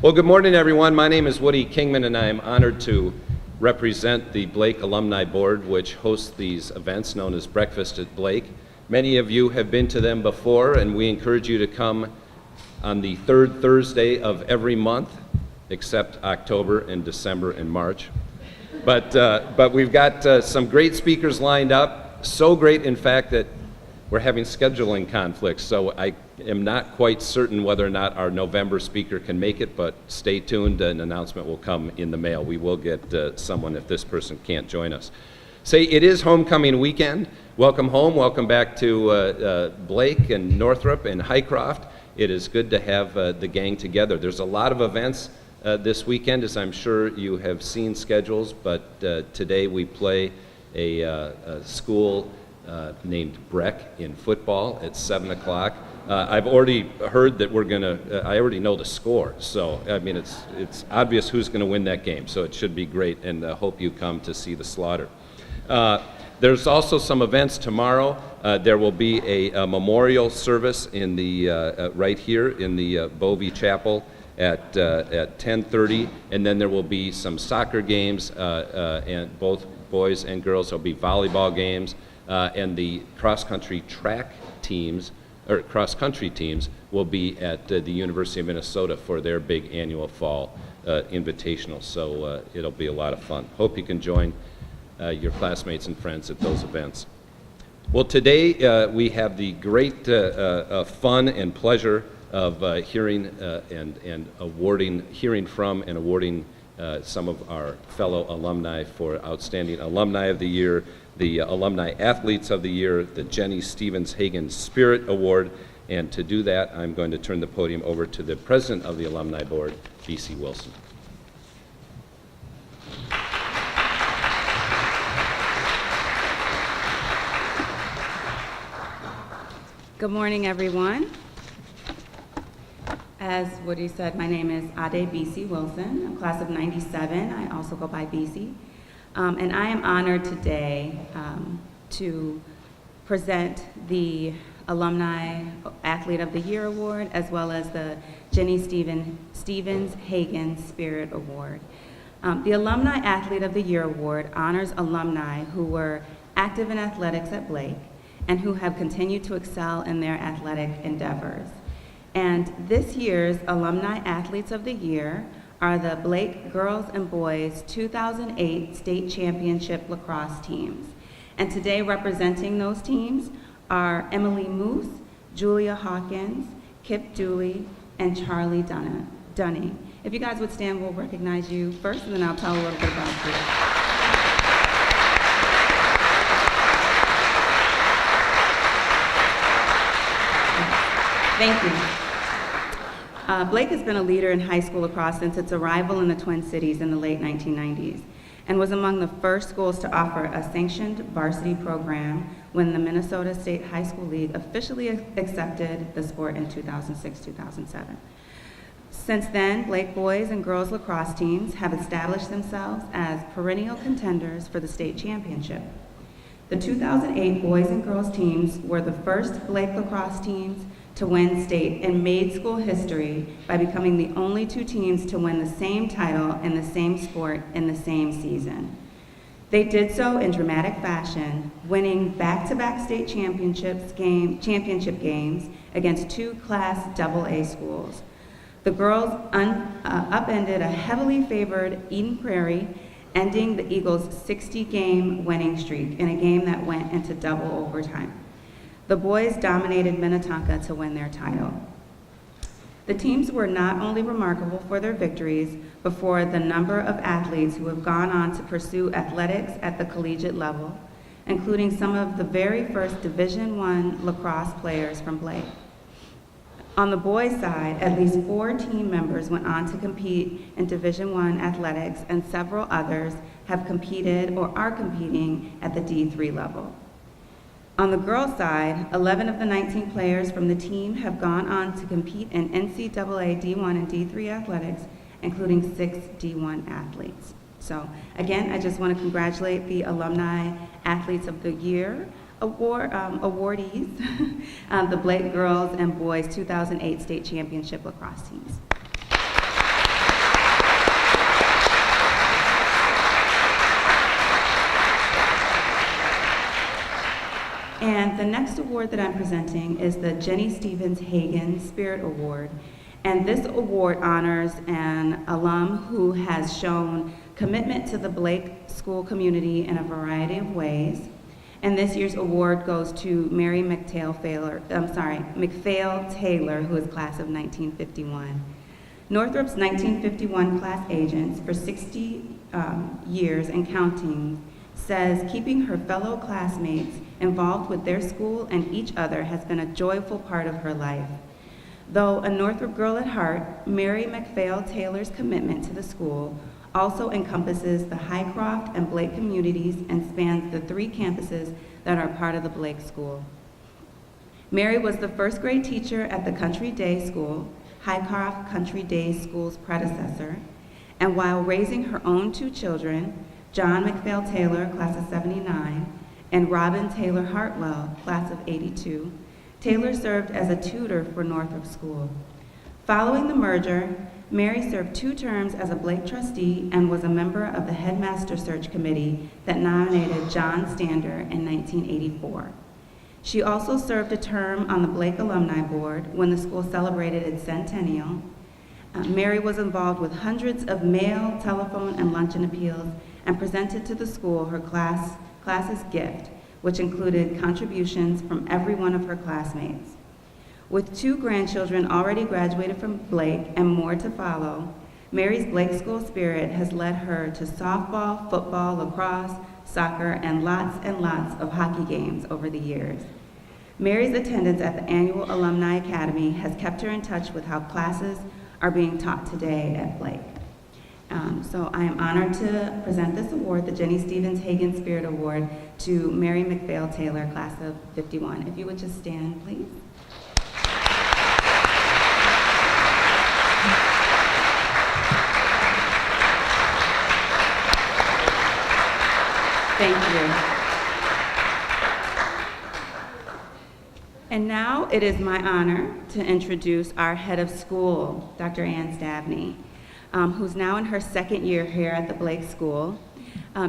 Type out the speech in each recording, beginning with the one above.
Well, good morning, everyone. My name is Woody Kingman, and I am honored to represent the Blake Alumni Board, which hosts these events known as Breakfast at Blake. Many of you have been to them before, and we encourage you to come on the third Thursday of every month, except October and December and March. But we've got some great speakers lined up, so great, in fact, that we're having scheduling conflicts, so I am not quite certain whether or not our November speaker can make it, but stay tuned. An announcement will come in the mail. We will get someone if this person can't join us. It is homecoming weekend. Welcome home. Welcome back to Blake and Northrop and Highcroft. It is good to have the gang together. There's a lot of events this weekend, as I'm sure you have seen schedules, but today we play a school named Breck in football at 7 o'clock. I've already heard that I already know the score, so I mean it's obvious who's going to win that game, so it should be great, and hope you come to see the slaughter. There's also some events tomorrow. There will be a memorial service in the right here in the Bovey Chapel at 10:30, and then there will be some soccer games, and both boys and girls. There'll be volleyball games. And the cross-country teams will be at the University of Minnesota for their big annual fall invitational, so it'll be a lot of fun. Hope you can join your classmates and friends at those events. Well, today we have the great fun and pleasure of hearing from and awarding some of our fellow alumni for Outstanding Alumni of the Year, the Alumni Athletes of the Year, the Jenny Stevens Hagen Spirit Award, and to do that, I'm going to turn the podium over to the President of the Alumni Board, B.C. Wilson. Good morning, everyone. As Woody said, my name is Ade B.C. Wilson. I'm class of 97. I also go by B.C. And I am honored today to present the Alumni Athlete of the Year Award, as well as the Jenny Stevens Hagen Spirit Award. The Alumni Athlete of the Year Award honors alumni who were active in athletics at Blake and who have continued to excel in their athletic endeavors. And this year's Alumni Athletes of the Year are the Blake Girls and Boys 2008 State Championship lacrosse teams. And today representing those teams are Emily Moose, Julia Hawkins, Kip Dooley, and Charlie Dunning. If you guys would stand, we'll recognize you first, and then I'll tell a little bit about you. Thank you. Blake has been a leader in high school lacrosse since its arrival in the Twin Cities in the late 1990s, and was among the first schools to offer a sanctioned varsity program when the Minnesota State High School League officially accepted the sport in 2006-2007. Since then, Blake boys and girls lacrosse teams have established themselves as perennial contenders for the state championship. The 2008 boys and girls teams were the first Blake lacrosse teams to win state and made school history by becoming the only two teams to win the same title in the same sport in the same season. They did so in dramatic fashion, winning back-to-back state championship games against two Class AA schools. The girls upended a heavily favored Eden Prairie, ending the Eagles' 60-game winning streak in a game that went into double overtime. The boys dominated Minnetonka to win their title. The teams were not only remarkable for their victories, but for the number of athletes who have gone on to pursue athletics at the collegiate level, including some of the very first Division I lacrosse players from Blake. On the boys' side, at least 4 team members went on to compete in Division I athletics, and several others have competed or are competing at the D3 level. On the girls' side, 11 of the 19 players from the team have gone on to compete in NCAA D1 and D3 athletics, including 6 D1 athletes. So again, I just want to congratulate the Alumni Athletes of the Year awardees, the Blake Girls and Boys 2008 State Championship lacrosse teams. And the next award that I'm presenting is the Jenny Stevens Hagen Spirit Award. And this award honors an alum who has shown commitment to the Blake School community in a variety of ways. And this year's award goes to Mary McPhail Taylor, who is class of 1951. Northrop's 1951 class agents for 60 years and counting says keeping her fellow classmates involved with their school and each other has been a joyful part of her life. Though a Northrop girl at heart, Mary McPhail Taylor's commitment to the school also encompasses the Highcroft and Blake communities and spans the 3 campuses that are part of the Blake School. Mary was the first grade teacher at the Country Day School, Highcroft Country Day School's predecessor, and while raising her own 2 children, John McPhail Taylor, class of 79, and Robin Taylor Hartwell, class of 82, Taylor served as a tutor for Northrop School. Following the merger, Mary served 2 terms as a Blake trustee and was a member of the Headmaster Search Committee that nominated John Stander in 1984. She also served a term on the Blake Alumni Board when the school celebrated its centennial. Mary was involved with hundreds of mail, telephone, and luncheon appeals and presented to the school her class's gift, which included contributions from every one of her classmates. With 2 grandchildren already graduated from Blake and more to follow, Mary's Blake School spirit has led her to softball, football, lacrosse, soccer, and lots of hockey games over the years. Mary's attendance at the annual Alumni Academy has kept her in touch with how classes are being taught today at Blake. So I am honored to present this award, the Jenny Stevens Hagen Spirit Award, to Mary McPhail Taylor, class of 51. If you would just stand, please. Thank you. And now it is my honor to introduce our head of school, Dr. Ann Stabney, who's now in her 2nd year here at the Blake School.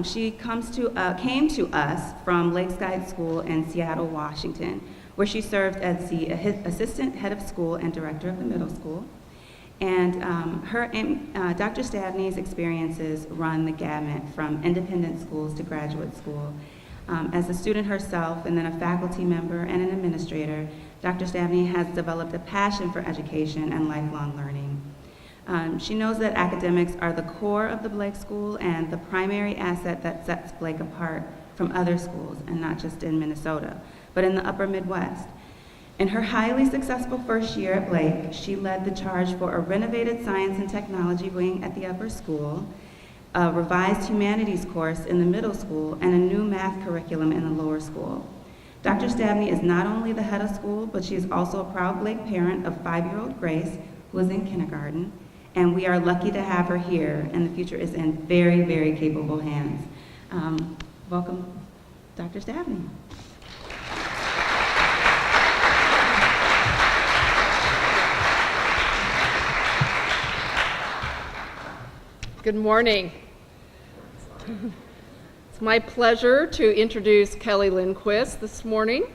She came to us from Lakeside School in Seattle, Washington, where she served as the assistant head of school and director of the middle school. And Dr. Stabney's experiences run the gamut from independent schools to graduate school. As a student herself and then a faculty member and an administrator, Dr. Stabney has developed a passion for education and lifelong learning. She knows that academics are the core of the Blake School and the primary asset that sets Blake apart from other schools, and not just in Minnesota, but in the upper Midwest. In her highly successful first year at Blake, she led the charge for a renovated science and technology wing at the upper school, a revised humanities course in the middle school, and a new math curriculum in the lower school. Dr. Stabney is not only the head of school, but she is also a proud Blake parent of 5-year-old Grace, who is in kindergarten, and we are lucky to have her here, and the future is in very, very capable hands. Welcome, Dr. Stabney. Good morning. It's my pleasure to introduce Kelley Lindquist this morning.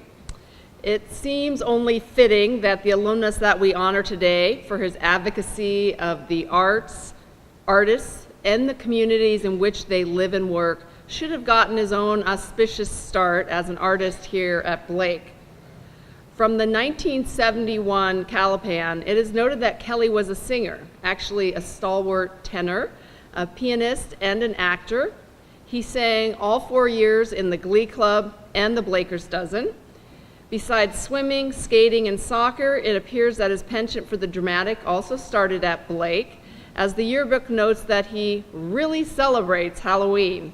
It seems only fitting that the alumnus that we honor today for his advocacy of the arts, artists, and the communities in which they live and work should have gotten his own auspicious start as an artist here at Blake. From the 1971 Calipan, it is noted that Kelley was a singer, actually a stalwart tenor, a pianist, and an actor. He sang all 4 years in the Glee Club and the Blakers Dozen. Besides swimming, skating, and soccer, it appears that his penchant for the dramatic also started at Blake, as the yearbook notes that he really celebrates Halloween.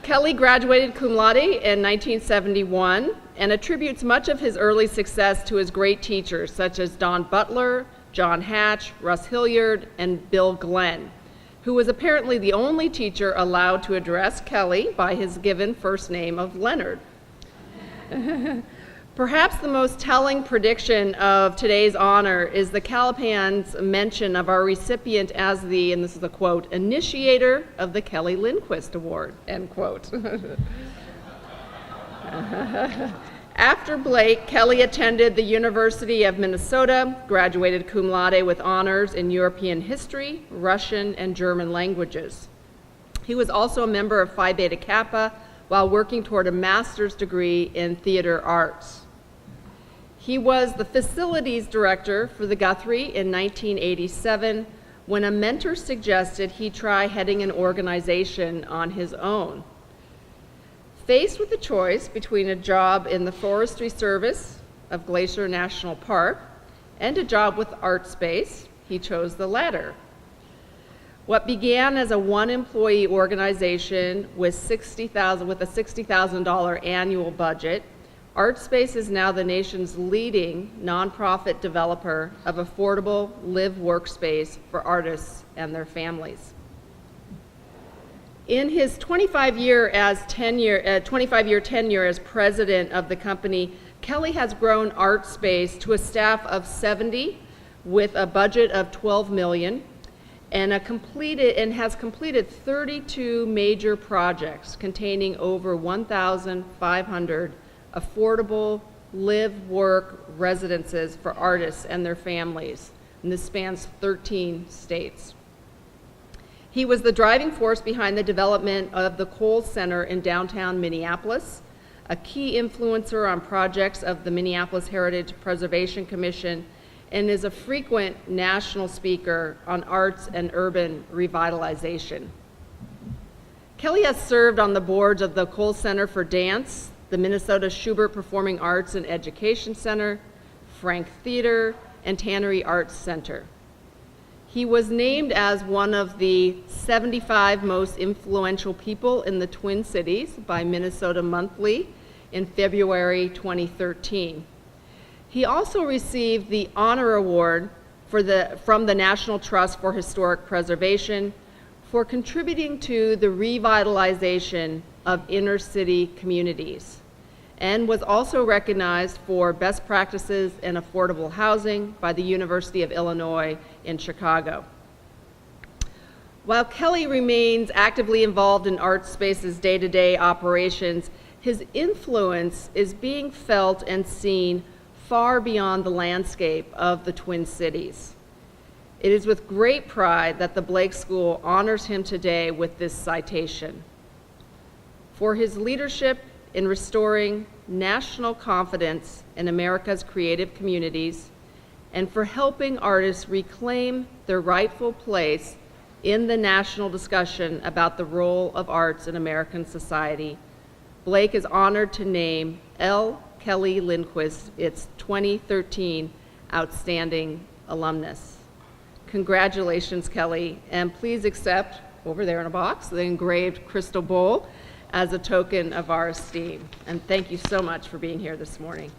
Kelley graduated cum laude in 1971 and attributes much of his early success to his great teachers, such as Don Butler, John Hatch, Russ Hilliard, and Bill Glenn, who was apparently the only teacher allowed to address Kelley by his given first name of Leonard. Perhaps the most telling prediction of today's honor is the Calipan's mention of our recipient as the, and this is a quote, initiator of the Kelley Lindquist Award, end quote. After Blake, Kelley attended the University of Minnesota, graduated cum laude with honors in European history, Russian, and German languages. He was also a member of Phi Beta Kappa while working toward a master's degree in theater arts. He was the facilities director for the Guthrie in 1987 when a mentor suggested he try heading an organization on his own. Faced with the choice between a job in the Forestry Service of Glacier National Park and a job with Artspace, he chose the latter. What began as a one-employee organization with a $60,000 annual budget, Artspace is now the nation's leading nonprofit developer of affordable live workspace for artists and their families. In his 25-year tenure as president of the company, Kelley has grown Artspace to a staff of 70 with a budget of $12 million and has completed 32 major projects containing over 1,500 affordable live-work residences for artists and their families, and this spans 13 states. He was the driving force behind the development of the Kohl Center in downtown Minneapolis, a key influencer on projects of the Minneapolis Heritage Preservation Commission, and is a frequent national speaker on arts and urban revitalization. Kelley has served on the boards of the Kohl Center for Dance, the Minnesota Schubert Performing Arts and Education Center, Frank Theater, and Tannery Arts Center. He was named as one of the 75 most influential people in the Twin Cities by Minnesota Monthly in February 2013. He also received the Honor Award from the National Trust for Historic Preservation for contributing to the revitalization of inner city communities, and was also recognized for best practices in affordable housing by the University of Illinois in Chicago. While Kelley remains actively involved in Artspace's day-to-day operations, his influence is being felt and seen far beyond the landscape of the Twin Cities. It is with great pride that the Blake School honors him today with this citation. For his leadership in restoring national confidence in America's creative communities, and for helping artists reclaim their rightful place in the national discussion about the role of arts in American society, Blake is honored to name Year Kelley Lindquist its 2013 Outstanding Alumnus. Congratulations, Kelley, and please accept, over there in a box, the engraved crystal bowl as a token of our esteem. And thank you so much for being here this morning.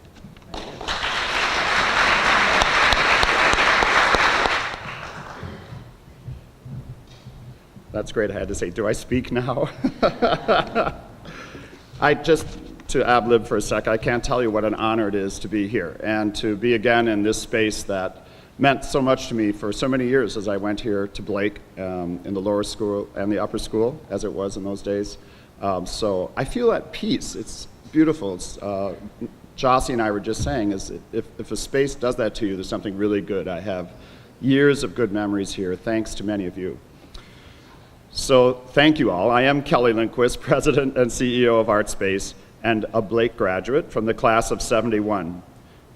That's great. I had to say, do I speak now? To ad-lib for a sec, I can't tell you what an honor it is to be here and to be again in this space that meant so much to me for so many years as I went here to Blake in the lower school and the upper school, as it was in those days. So I feel at peace. It's beautiful. Jossie and I were just saying, is if a space does that to you, there's something really good. I have years of good memories here, thanks to many of you. So thank you all. I am Kelley Lindquist, President and CEO of Artspace, and a Blake graduate from the class of '71.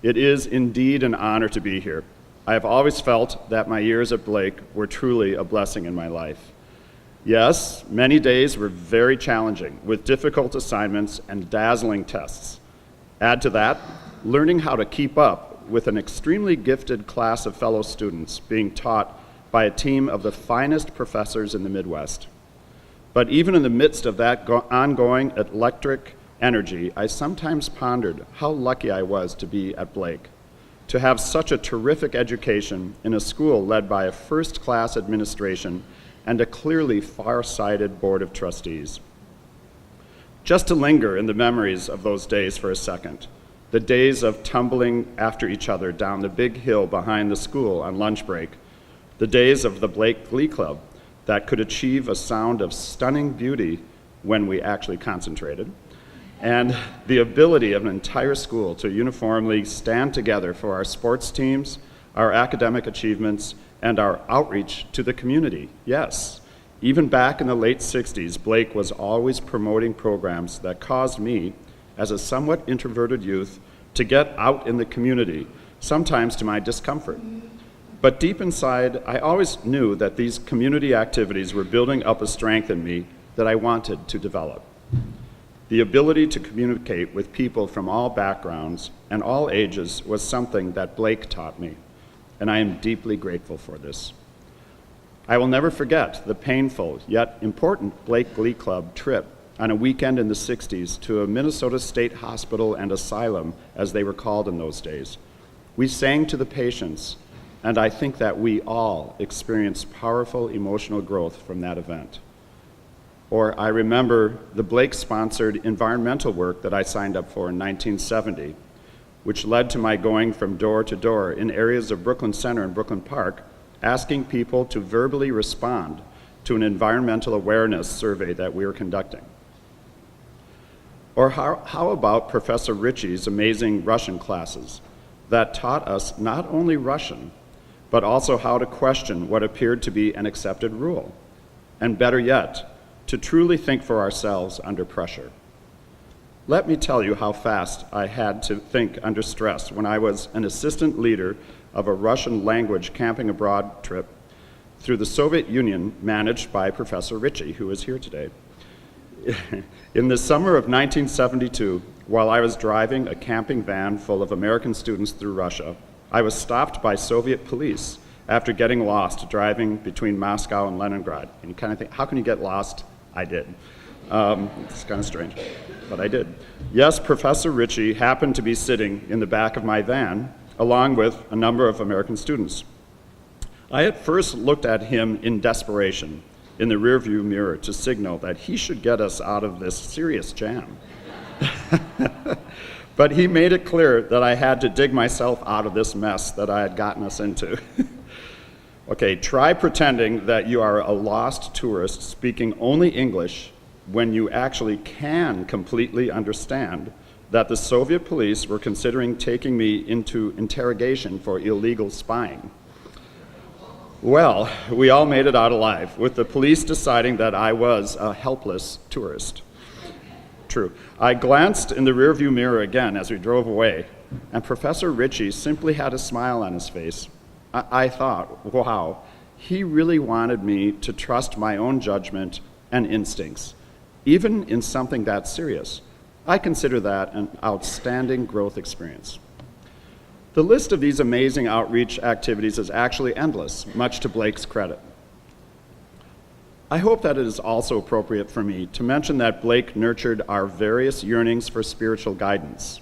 It is indeed an honor to be here. I have always felt that my years at Blake were truly a blessing in my life. Yes, many days were very challenging, with difficult assignments and dazzling tests. Add to that, learning how to keep up with an extremely gifted class of fellow students being taught by a team of the finest professors in the Midwest. But even in the midst of that ongoing electric energy, I sometimes pondered how lucky I was to be at Blake, to have such a terrific education in a school led by a first-class administration and a clearly far-sighted board of trustees. Just to linger in the memories of those days for a second, the days of tumbling after each other down the big hill behind the school on lunch break, the days of the Blake Glee Club that could achieve a sound of stunning beauty when we actually concentrated, and the ability of an entire school to uniformly stand together for our sports teams, our academic achievements, and our outreach to the community. Yes, even back in the late 60s, Blake was always promoting programs that caused me, as a somewhat introverted youth, to get out in the community, sometimes to my discomfort. But deep inside, I always knew that these community activities were building up a strength in me that I wanted to develop. The ability to communicate with people from all backgrounds and all ages was something that Blake taught me, and I am deeply grateful for this. I will never forget the painful yet important Blake Glee Club trip on a weekend in the 60s to a Minnesota State Hospital and Asylum, as they were called in those days. We sang to the patients, and I think that we all experienced powerful emotional growth from that event. Or I remember the Blake-sponsored environmental work that I signed up for in 1970, which led to my going from door to door in areas of Brooklyn Center and Brooklyn Park, asking people to verbally respond to an environmental awareness survey that we were conducting. Or how about Professor Ritchie's amazing Russian classes that taught us not only Russian, but also how to question what appeared to be an accepted rule, and better yet, to truly think for ourselves under pressure. Let me tell you how fast I had to think under stress when I was an assistant leader of a Russian language camping abroad trip through the Soviet Union managed by Professor Ritchie, who is here today. In the summer of 1972, while I was driving a camping van full of American students through Russia, I was stopped by Soviet police after getting lost driving between Moscow and Leningrad. And you kind of think, how can you get lost? I did. It's kind of strange, but I did. Yes, Professor Ritchie happened to be sitting in the back of my van, along with a number of American students. I at first looked at him in desperation in the rearview mirror to signal that he should get us out of this serious jam. But he made it clear that I had to dig myself out of this mess that I had gotten us into. Okay, try pretending that you are a lost tourist speaking only English when you actually can completely understand that the Soviet police were considering taking me into interrogation for illegal spying. Well, we all made it out alive, with the police deciding that I was a helpless tourist. True. I glanced in the rearview mirror again as we drove away, and Professor Ritchie simply had a smile on his face. I thought, wow, he really wanted me to trust my own judgment and instincts, even in something that serious. I consider that an outstanding growth experience. The list of these amazing outreach activities is actually endless, much to Blake's credit. I hope that it is also appropriate for me to mention that Blake nurtured our various yearnings for spiritual guidance.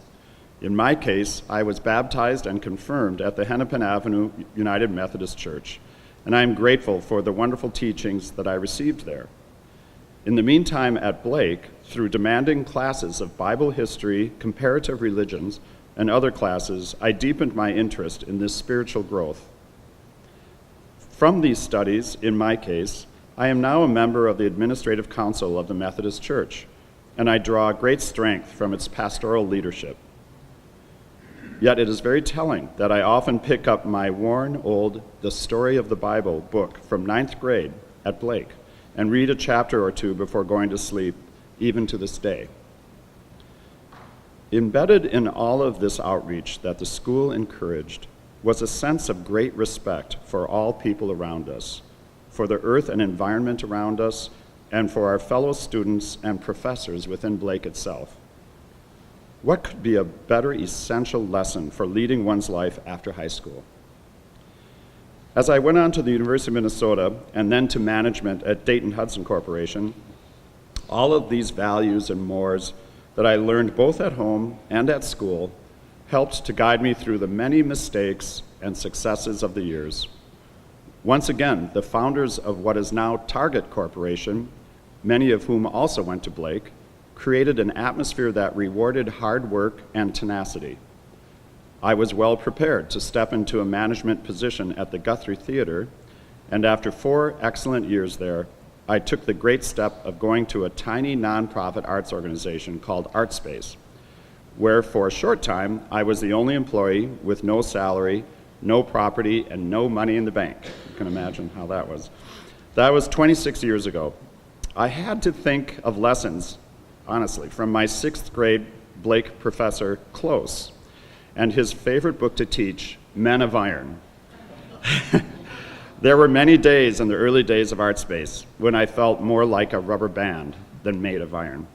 In my case, I was baptized and confirmed at the Hennepin Avenue United Methodist Church, and I am grateful for the wonderful teachings that I received there. In the meantime, at Blake, through demanding classes of Bible history, comparative religions, and other classes, I deepened my interest in this spiritual growth. From these studies, in my case, I am now a member of the Administrative Council of the Methodist Church, and I draw great strength from its pastoral leadership. Yet it is very telling that I often pick up my worn old The Story of the Bible book from 9th grade at Blake and read a chapter or two before going to sleep, even to this day. Embedded in all of this outreach that the school encouraged was a sense of great respect for all people around us, for the earth and environment around us, and for our fellow students and professors within Blake itself. What could be a better essential lesson for leading one's life after high school? As I went on to the University of Minnesota and then to management at Dayton-Hudson Corporation, all of these values and mores that I learned both at home and at school helped to guide me through the many mistakes and successes of the years. Once again, the founders of what is now Target Corporation, many of whom also went to Blake, created an atmosphere that rewarded hard work and tenacity. I was well prepared to step into a management position at the Guthrie Theater, and after 4 excellent years there, I took the great step of going to a tiny nonprofit arts organization called Artspace, where for a short time I was the only employee with no salary, no property, and no money in the bank. You can imagine how that was. That was 26 years ago. I had to think of lessons, honestly, from my 6th grade Blake professor, Close, and his favorite book to teach, Men of Iron. There were many days in the early days of Artspace when I felt more like a rubber band than made of iron.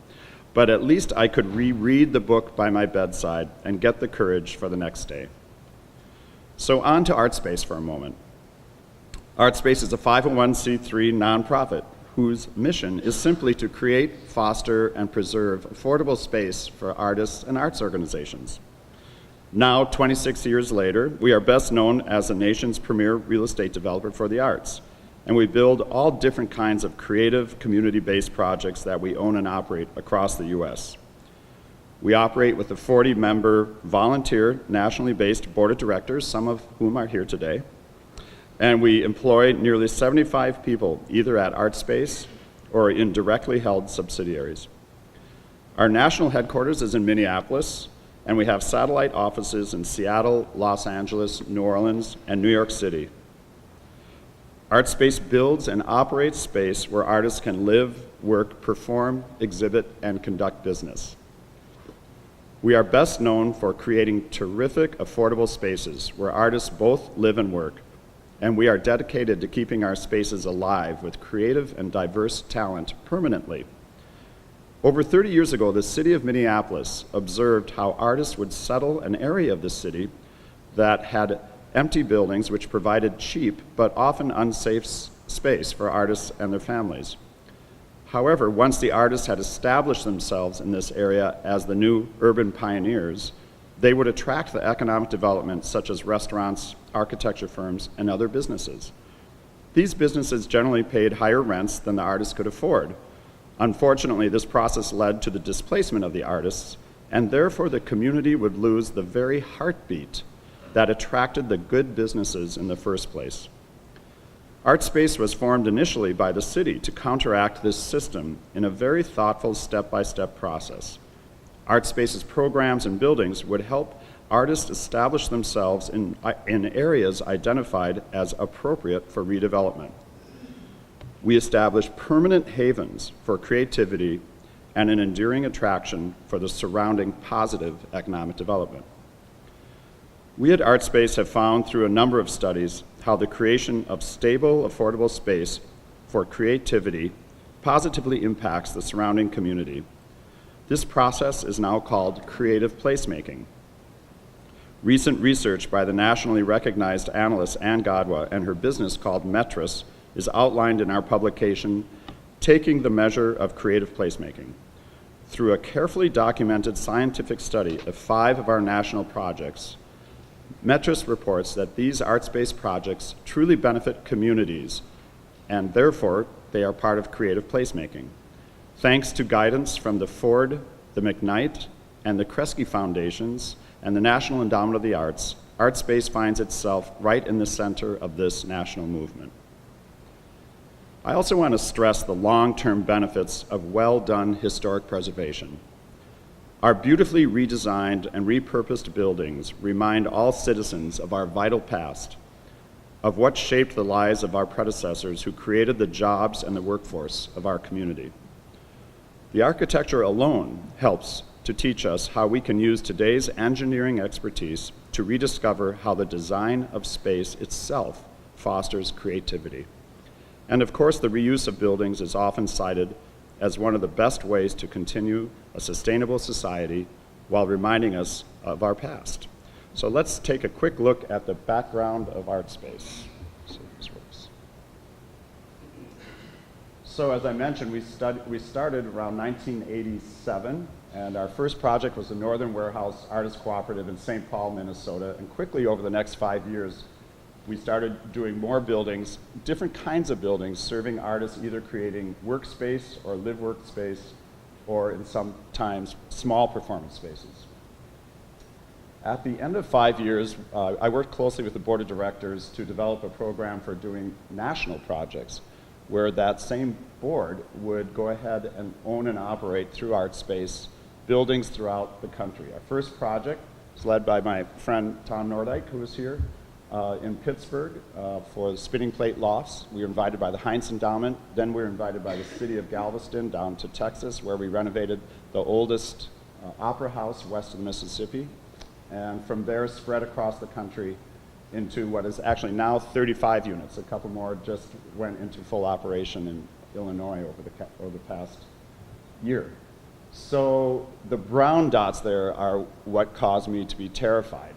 But at least I could reread the book by my bedside and get the courage for the next day. So on to Artspace for a moment. Artspace is a 501c3 nonprofit whose mission is simply to create, foster, and preserve affordable space for artists and arts organizations. Now, 26 years later, we are best known as the nation's premier real estate developer for the arts, and we build all different kinds of creative, community-based projects that we own and operate across the U.S. We operate with a 40-member, volunteer, nationally based board of directors, some of whom are here today, and we employ nearly 75 people, either at Artspace or in directly held subsidiaries. Our national headquarters is in Minneapolis, and we have satellite offices in Seattle, Los Angeles, New Orleans, and New York City. Artspace builds and operates space where artists can live, work, perform, exhibit, and conduct business. We are best known for creating terrific, affordable spaces where artists both live and work, and we are dedicated to keeping our spaces alive with creative and diverse talent permanently. Over 30 years ago, the city of Minneapolis observed how artists would settle an area of the city that had empty buildings which provided cheap but often unsafe space for artists and their families. However, once the artists had established themselves in this area as the new urban pioneers, they would attract the economic development such as restaurants, architecture firms, and other businesses. These businesses generally paid higher rents than the artists could afford. Unfortunately, this process led to the displacement of the artists, and therefore the community would lose the very heartbeat that attracted the good businesses in the first place. Artspace was formed initially by the city to counteract this system in a very thoughtful step-by-step process. Artspace's programs and buildings would help artists establish themselves in areas identified as appropriate for redevelopment. We established permanent havens for creativity and an enduring attraction for the surrounding positive economic development. We at Artspace have found through a number of studies how the creation of stable, affordable space for creativity positively impacts the surrounding community. This process is now called creative placemaking. Recent research by the nationally recognized analyst Ann Godwa and her business called Metris is outlined in our publication, Taking the Measure of Creative Placemaking. Through a carefully documented scientific study of 5 of our national projects, Metris reports that these arts-based projects truly benefit communities, and therefore they are part of creative placemaking. Thanks to guidance from the Ford, the McKnight, and the Kresge Foundations, and the National Endowment of the Arts, Artspace finds itself right in the center of this national movement. I also want to stress the long-term benefits of well-done historic preservation. Our beautifully redesigned and repurposed buildings remind all citizens of our vital past, of what shaped the lives of our predecessors who created the jobs and the workforce of our community. The architecture alone helps to teach us how we can use today's engineering expertise to rediscover how the design of space itself fosters creativity. And of course, the reuse of buildings is often cited as one of the best ways to continue a sustainable society while reminding us of our past. So let's take a quick look at the background of Artspace. So as I mentioned, we started around 1987, and our first project was the Northern Warehouse Artists Cooperative in St. Paul, Minnesota, and quickly over the next 5 years, we started doing more buildings, different kinds of buildings, serving artists either creating workspace or live workspace, or in sometimes small performance spaces. At the end of 5 years, I worked closely with the board of directors to develop a program for doing national projects. where that same board would go ahead and own and operate through Artspace buildings throughout the country. Our first project was led by my friend Tom Nordike, who was here in Pittsburgh for the Spinning Plate Lofts. We were invited by the Heinz Endowment. Then we were invited by the city of Galveston down to Texas, where we renovated the oldest opera house west of the Mississippi. And from there, spread across the country into what is actually now 35 units. A couple more just went into full operation in Illinois over the past year. So the brown dots there are what caused me to be terrified.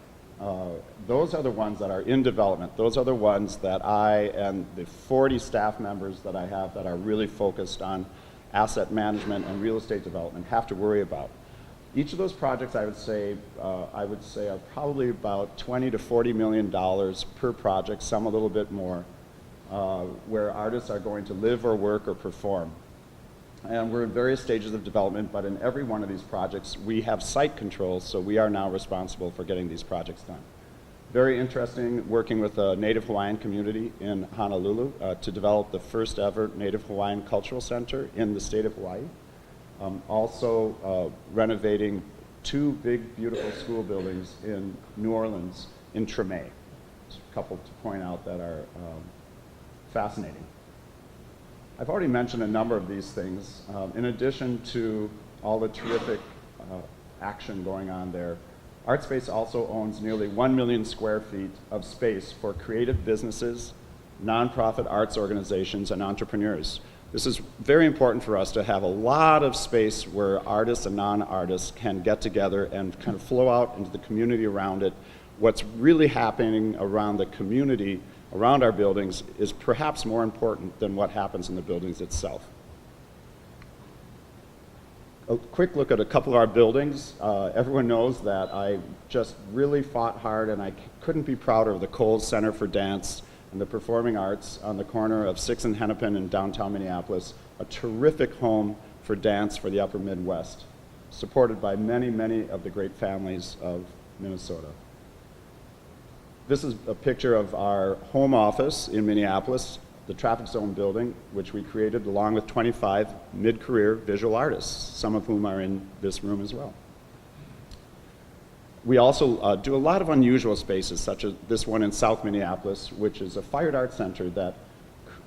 Those are the ones that are in development. Those are the ones that I and the 40 staff members that I have that are really focused on asset management and real estate development have to worry about. Each of those projects, I would say are probably about $20 to $40 million per project, some a little bit more, where artists are going to live or work or perform. And we're in various stages of development, but in every one of these projects, we have site control, so we are now responsible for getting these projects done. Very interesting working with a Native Hawaiian community in Honolulu to develop the first ever Native Hawaiian Cultural Center in the state of Hawaii. Also renovating two big, beautiful school buildings in New Orleans in Treme. Just a couple to point out that are fascinating. I've already mentioned a number of these things. In addition to all the terrific action going on there, Artspace also owns nearly 1 million square feet of space for creative businesses, nonprofit arts organizations, and entrepreneurs. This is very important for us to have a lot of space where artists and non-artists can get together and kind of flow out into the community around it. What's really happening around the community, around our buildings, is perhaps more important than what happens in the buildings itself. A quick look at a couple of our buildings. Everyone knows that I just really fought hard, and I couldn't be prouder of the Kohl's Center for Dance and the Performing Arts on the corner of 6th and Hennepin in downtown Minneapolis, a terrific home for dance for the upper Midwest, supported by many, many of the great families of Minnesota. This is a picture of our home office in Minneapolis, the Traffic Zone building, which we created along with 25 mid-career visual artists, some of whom are in this room as well. We also do a lot of unusual spaces, such as this one in South Minneapolis, which is a fired art center that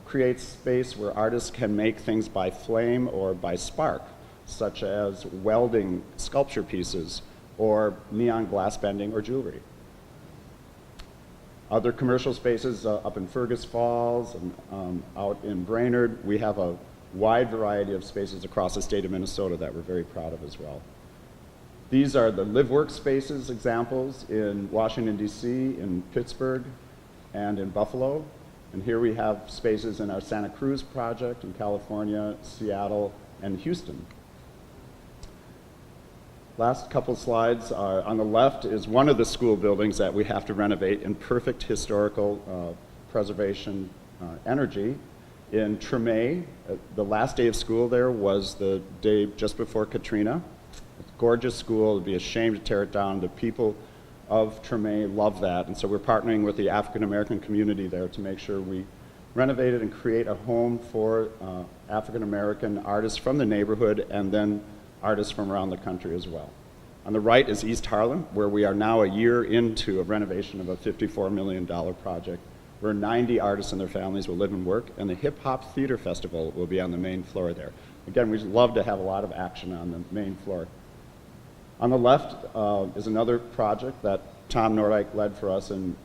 creates space where artists can make things by flame or by spark, such as welding sculpture pieces or neon glass bending or jewelry. Other commercial spaces up in Fergus Falls and out in Brainerd, we have a wide variety of spaces across the state of Minnesota that we're very proud of as well. These are the live-work spaces examples in Washington, D.C., in Pittsburgh, and in Buffalo. And here we have spaces in our Santa Cruz project in California, Seattle, and Houston. Last couple slides are, on the left is one of the school buildings that we have to renovate in perfect historical preservation energy. In Treme, the last day of school there was the day just before Katrina. Gorgeous school. It'd be a shame to tear it down. The people of Treme love that, and so we're partnering with the African American community there to make sure we renovate it and create a home for African American artists from the neighborhood and then artists from around the country as well. On the right is East Harlem, where we are now a year into a renovation of a $54 million project, where 90 artists and their families will live and work, and the Hip Hop Theater Festival will be on the main floor there. Again, we'd love to have a lot of action on the main floor. On the left is another project that Tom Nordike led for us in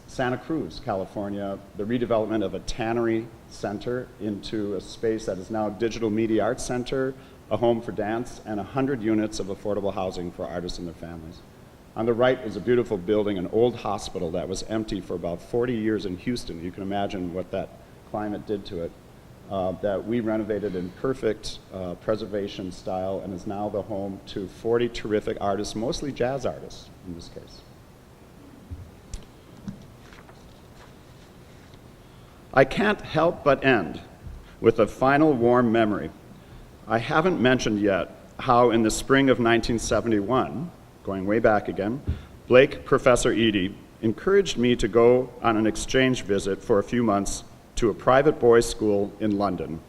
Santa Cruz, California, the redevelopment of a tannery center into a space that is now a digital media arts center, a home for dance, and 100 units of affordable housing for artists and their families. On the right is a beautiful building, an old hospital that was empty for about 40 years in Houston. You can imagine what that climate did to it. That we renovated in perfect preservation style and is now the home to 40 terrific artists, mostly jazz artists in this case. I can't help but end with a final warm memory. I haven't mentioned yet how in the spring of 1971, going way back again, Blake Professor Edie encouraged me to go on an exchange visit for a few months to a private boys' school in London.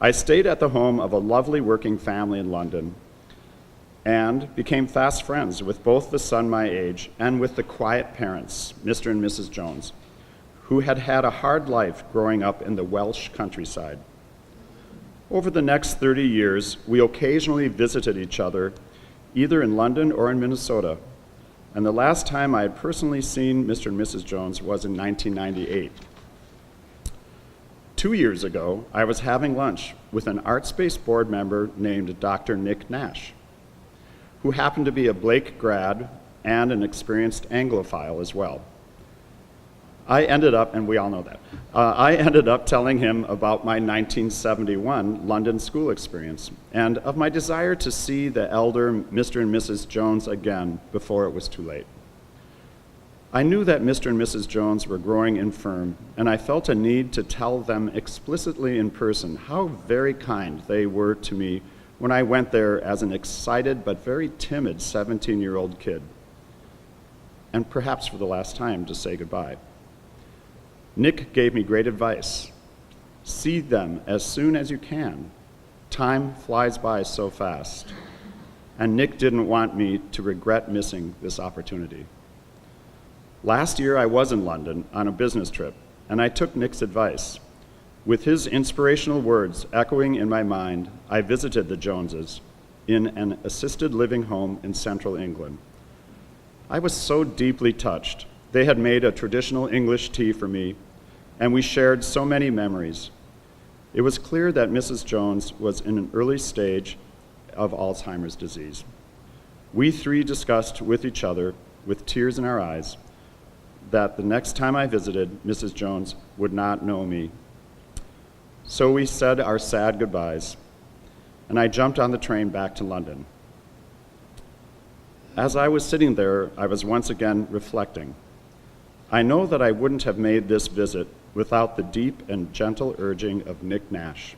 I stayed at the home of a lovely working family in London and became fast friends with both the son my age and with the quiet parents, Mr. and Mrs. Jones, who had had a hard life growing up in the Welsh countryside. Over the next 30 years, we occasionally visited each other, either in London or in Minnesota, and the last time I had personally seen Mr. and Mrs. Jones was in 1998. 2 years ago, I was having lunch with an Artspace board member named Dr. Nick Nash, who happened to be a Blake grad and an experienced Anglophile as well. I ended up, and we all know that, I ended up telling him about my 1971 London school experience and of my desire to see the elder Mr. and Mrs. Jones again before it was too late. I knew that Mr. and Mrs. Jones were growing infirm, and I felt a need to tell them explicitly in person how very kind they were to me when I went there as an excited but very timid 17-year-old kid, and perhaps for the last time to say goodbye. Nick gave me great advice. See them as soon as you can. Time flies by so fast. And Nick didn't want me to regret missing this opportunity. Last year, I was in London on a business trip, and I took Nick's advice. With his inspirational words echoing in my mind, I visited the Joneses in an assisted living home in central England. I was so deeply touched. They had made a traditional English tea for me, and we shared so many memories. It was clear that Mrs. Jones was in an early stage of Alzheimer's disease. We three discussed with each other, with tears in our eyes, that the next time I visited, Mrs. Jones would not know me. So we said our sad goodbyes, and I jumped on the train back to London. As I was sitting there, I was once again reflecting. I know that I wouldn't have made this visit without the deep and gentle urging of Nick Nash.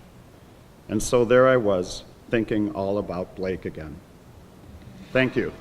And so there I was, thinking all about Blake again. Thank you.